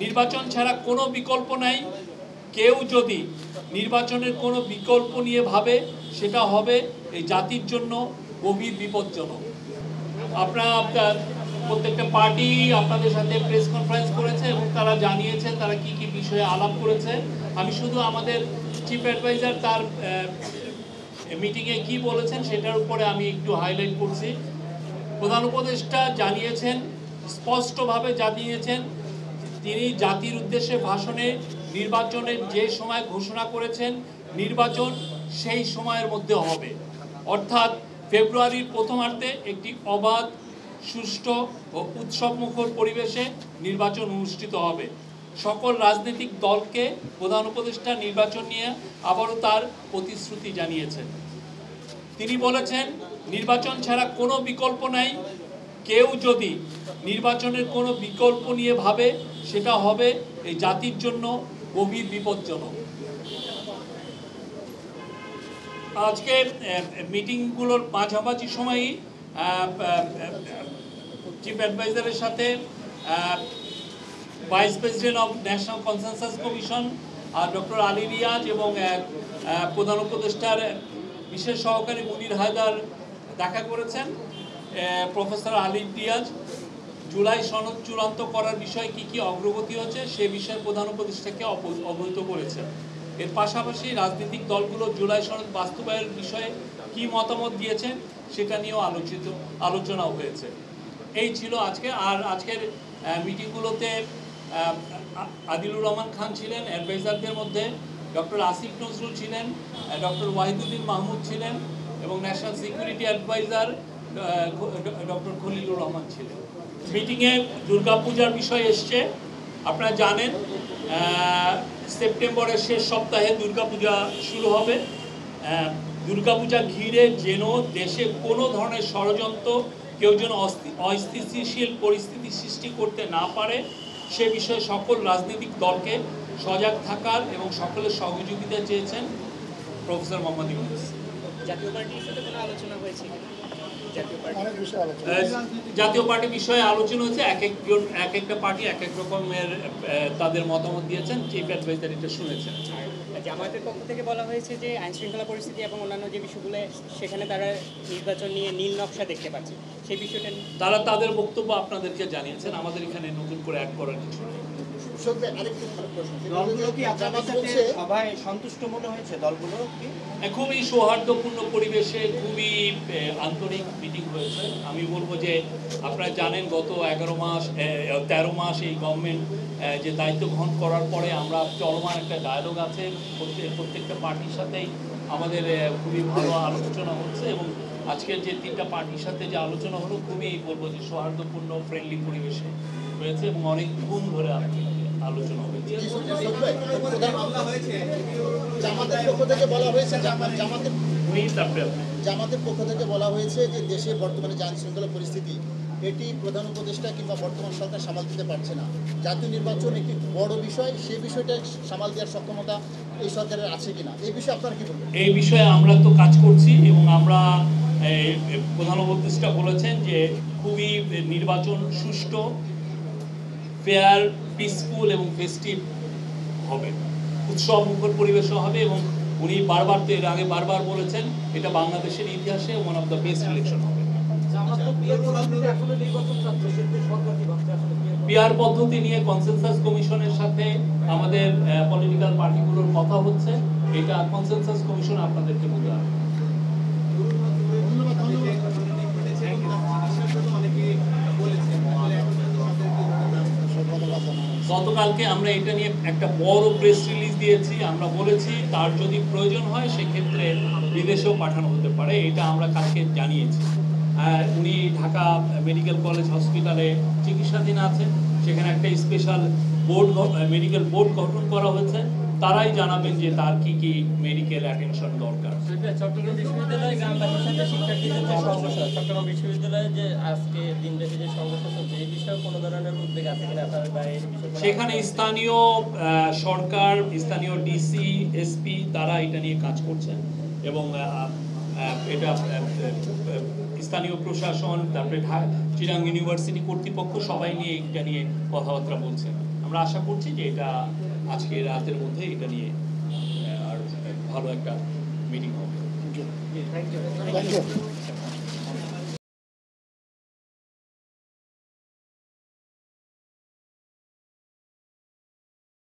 নির্বাচন ছাড়া কোনো বিকল্প নাই। কেউ যদি নির্বাচনের কোনো বিকল্প নিয়ে ভাবে সেটা হবে এই জাতির জন্য গভীর বিপজ্জনক। আপনারা প্রত্যেকটা পার্টি আপনাদের সাথে প্রেস কনফারেন্স করেছে এবং তারা জানিয়েছে তারা কি কি বিষয়ে আলাপ করেছে। আমি শুধু আমাদের চিফ অ্যাডভাইজার তার মিটিংয়ে কি বলেছেন সেটার উপরে আমি একটু হাইলাইট করছি। প্রধান উপদেষ্টা জানিয়েছেন, স্পষ্টভাবে জানিয়েছেন তিনি জাতির উদ্দেশ্যে ভাষণে নির্বাচনের যে সময় ঘোষণা করেছেন নির্বাচন সেই সময়ের মধ্যে হবে, অর্থাৎ ফেব্রুয়ারির প্রথমার্ধে একটি অবাধ, সুষ্ঠু ও উৎসবমুখর পরিবেশে নির্বাচন অনুষ্ঠিত হবে। সকল রাজনৈতিক দলকে প্রধান উপদেষ্টা নির্বাচন নিয়ে আবারও তার প্রতিশ্রুতি জানিয়েছেন। তিনি বলেছেন নির্বাচন ছাড়া কোনো বিকল্প নাই। কেউ যদি নির্বাচনের কোনো বিকল্প নিয়ে ভাবে সেটা হবে এই জাতির জন্য গভীর বিপজ্জনক। আজকে মিটিংগুলোর মাঝামাঝি সময়ই চিফ অ্যাডভাইজারের সাথে vice president of national consensus commission আর ডক্টর আলী রিয়াজ এবং প্রধান উপদেষ্টার বিশেষ সহকারী মুনির হায়দার দেখা করেছেন। প্রফেসর আলী রিয়াজ জুলাই সনদ চূড়ান্ত করার বিষয়ে কি কি অগ্রগতি হচ্ছে সে বিষয়ে প্রধান উপদেষ্টাকে অবহিত করেছেন। এর পাশাপাশি রাজনৈতিক দলগুলো জুলাই সনদ বাস্তবায়নের বিষয়ে কি মতামত দিয়েছেন সেটা নিয়েও আলোচনাও হয়েছে। এই ছিল আজকে। আর আজকের মিটিংগুলোতে আদিলুর রহমান খান ছিলেন, অ্যাডভাইজারদের মধ্যে ডক্টর আসিফ নজরুল ছিলেন, ডক্টর ওয়াহিদুদ্দিন মাহমুদ ছিলেন এবং national security adviser doctor Khalilur Rahman ছিলেন। মিটিংয়ে দুর্গাপূজার বিষয় এসছে। আপনারা জানেন সেপ্টেম্বরের শেষ সপ্তাহে দুর্গাপূজা শুরু হবে। দুর্গাপূজা ঘিরে যেন দেশে কোনো ধরনের ষড়যন্ত্র কেউ যেন অস্থিতিশীল পরিস্থিতি সৃষ্টি করতে না পারে সে বিষয়ে সকল রাজনৈতিক দলকে সজাগ থাকার এবং সকলের সহযোগিতা চেয়েছেন প্রফেসর মোহাম্মদ ইউনূস। জাতীয় পার্টির সাথে কোনো আলোচনা হয়েছে? জাতীয় পার্টি বিষয়ে আলোচনা হচ্ছে। এক একটা পার্টি এক এক রকমের তাদের মতামত দিয়েছেন। চিফ অ্যাডভাইজার এটা শুনেছেন। জামায়াতের পক্ষ থেকে বলা হয়েছে যে আইন শৃঙ্খলা পরিস্থিতি এবং অন্যান্য যে বিষয়গুলো সেখানে তারা নির্বাচন নিয়ে নীল নকশা দেখতে পাচ্ছে, সেই বিষয়টা তারা তাদের বক্তব্য আপনাদেরকে জানিয়েছেন। আমাদের এখানে নতুন করে অ্যাড করার কিছু নেই। খুবই সৌহার্দ্যপূর্ণ পরিবেশে খুবই আন্তরিক মিটিং হয়েছে। আমি বলবো যে আপনারা জানেন গত 13 মাস এই গভর্নমেন্ট যে দায়িত্ব গ্রহণ করার পরে আমরা চলমান একটা ডায়ালগ আছে প্রত্যেকটা পার্টির সাথেই আমাদের খুবই ভালো আলোচনা হচ্ছে এবং আজকের যে 3টা পার্টির সাথে যে আলোচনা হলো খুবই বলবো যে সৌহার্দ্যপূর্ণ ফ্রেন্ডলি পরিবেশে হয়েছে এবং অনেকক্ষণ ধরে আলোচনা হয়েছে। জামাতের পক্ষ থেকে বলা হয়েছে যে দেশের বর্তমানে যে আইন শৃঙ্খলা পরিস্থিতি এটি প্রধান উপদেষ্টা কিংবা বর্তমান সরকার সামাল দিতে পারছে না। জাতীয় নির্বাচন একটি বড় বিষয়, সেই বিষয়টা সামাল দেওয়ার সক্ষমতা এই সরকারের আছে কিনা, এই বিষয়ে আপনারা কি বলবেন? এই বিষয়ে আমরা তো কাজ করছি এবং আমরা প্রধান উপদেষ্টা বলেছেন যে খুবই নির্বাচন সুষ্ঠু, ফেয়ার, পিসফুল এবং ফেস্টিভ হবে, উৎসব মুখর পরিবেশও হবে এবং উনি বারবার তো এর আগে বারবার বলেছেন এটা বাংলাদেশের ইতিহাসে one of the best election হবে। পিআর পদ্ধতি নিয়ে কনসেনসাস কমিশনের সাথে আমাদের পলিটিক্যাল পার্টিগুলোর কথা হচ্ছে। এটা কনসেনসাস কমিশন আপনাদেরকে বলতে হবে। গতকালকে আমরা এটা নিয়ে একটা বড় প্রেস রিলিজ দিয়েছি। আমরা বলেছি তার যদি প্রয়োজন হয় সেক্ষেত্রে বিদেশেও পাঠানো হতে পারে, এটা আমরা কালকে জানিয়েছি। উনি ঢাকা মেডিকেল কলেজ হসপিটালে চিকিৎসাধীন আছেন, সেখানে একটা স্পেশাল মেডিকেল বোর্ড গঠন করা হয়েছে। তারাই জানাবেন যে তার কি কি মেডিকেল অ্যাটেনশন দরকার। চট্টগ্রাম বিশ্ববিদ্যালয়ে গ্রামবাসীর সাথে শিক্ষার্থীদের যে সমস্যা, চট্টগ্রাম বিশ্ববিদ্যালয়ে যে আজকে দিনব্যাপী যে সমস্যা চলছে এই বিষয়ে কোনো ধরনের উদ্বেগ আছে কিনা আপনার? সেখানে স্থানীয় সরকার, স্থানীয় ডিসি, এসপি তারা এটা নিয়ে কাজ করছেন এবং এটা স্থানীয় প্রশাসন, তারপরে চিটাগাং ইউনিভার্সিটি কর্তৃপক্ষ সবাই নিয়ে এটা নিয়ে কথাবার্তা বলছেন। আমরা আশা করছি যে এটা আজকে রাতের মধ্যে এটা নিয়ে আর ভালো একটা মিটিং হবে। Thank you.